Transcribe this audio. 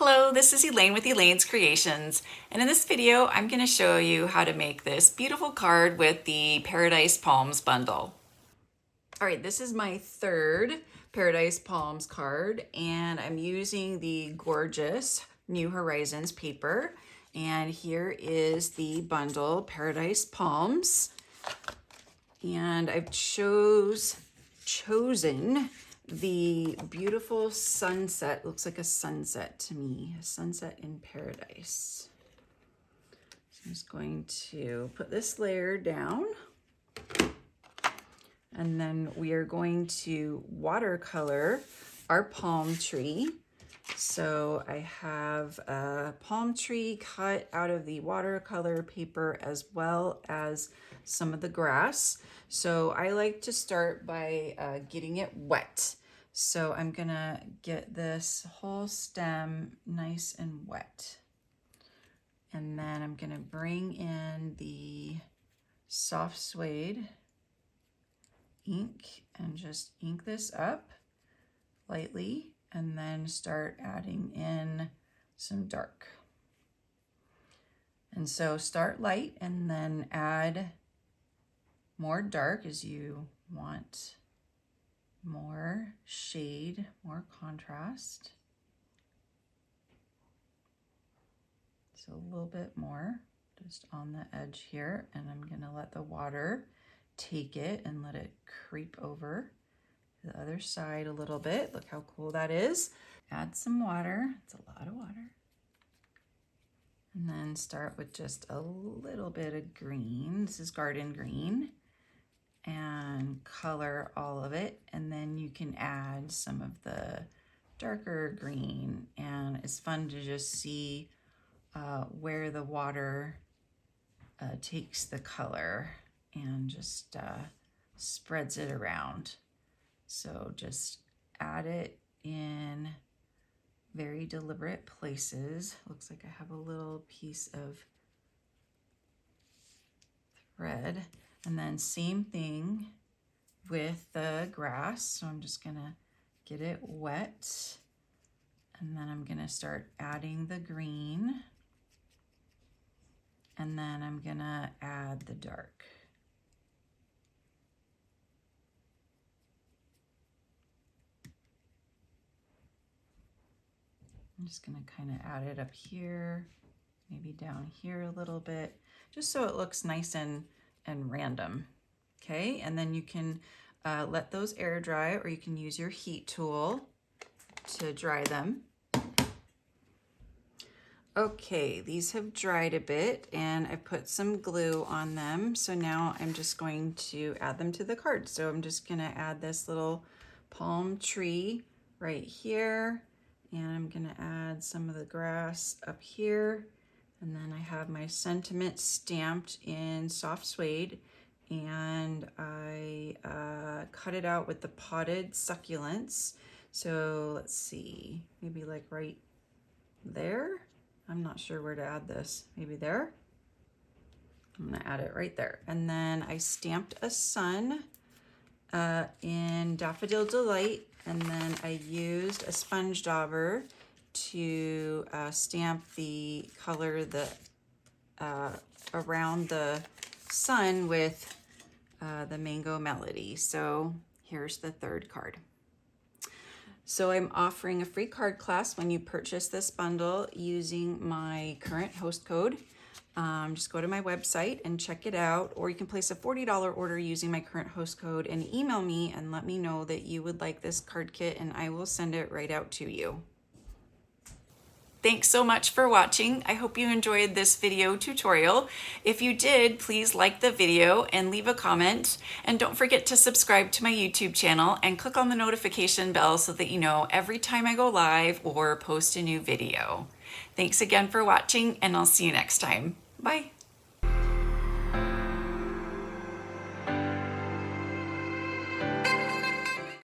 Hello, this is Elaine with Elaine's Creations, and in this video I'm going to show you how to make this beautiful card with the Paradise Palms bundle. Alright, this is my third Paradise Palms card, and I'm using the gorgeous New Horizons paper, and here is the bundle Paradise Palms, and I've chosen the beautiful sunset. Looks like a sunset to me, a sunset in paradise. So I'm just going to put this layer down, and then we are going to watercolor our palm tree. So I have a palm tree cut out of the watercolor paper as well as some of the grass. So I like to start by getting it wet. So I'm gonna get this whole stem nice and wet. And then I'm gonna bring in the soft suede ink and just ink this up lightly, and then start adding in some dark. And so start light and then add more dark as you want more shade, more contrast. So a little bit more just on the edge here, and I'm gonna let the water take it and let it creep over the other side a little bit. Look how cool that is. Add some water. It's a lot of water. And then start with just a little bit of green. This is garden green. And color all of it. And then you can add some of the darker green. And it's fun to just see where the water takes the color and just spreads it around. So just add it in very deliberate places. Looks like I have a little piece of thread. And then same thing with the grass. So I'm just gonna get it wet. And then I'm gonna start adding the green. And then I'm gonna add the dark. I'm just gonna kind of add it up here, maybe down here a little bit, just so it looks nice and random, okay? And then you can let those air dry, or you can use your heat tool to dry them. Okay, these have dried a bit, and I've put some glue on them. So now I'm just going to add them to the card. So I'm just gonna add this little palm tree right here. And I'm gonna add some of the grass up here. And then I have my sentiment stamped in soft suede, and I cut it out with the potted succulents. So let's see, maybe like right there. I'm not sure where to add this, maybe there. I'm gonna add it right there. And then I stamped a sun in Daffodil Delight, and then I used a sponge dauber to stamp the color around the sun with the Mango Melody. So here's the third card. So I'm offering a free card class when you purchase this bundle using my current host code. Just go to my website and check it out, or you can place a $40 order using my current host code and email me and let me know that you would like this card kit, and I will send it right out to you. Thanks so much for watching. I hope you enjoyed this video tutorial. If you did, please like the video and leave a comment. And don't forget to subscribe to my YouTube channel and click on the notification bell so that you know every time I go live or post a new video. Thanks again for watching, and I'll see you next time. Bye.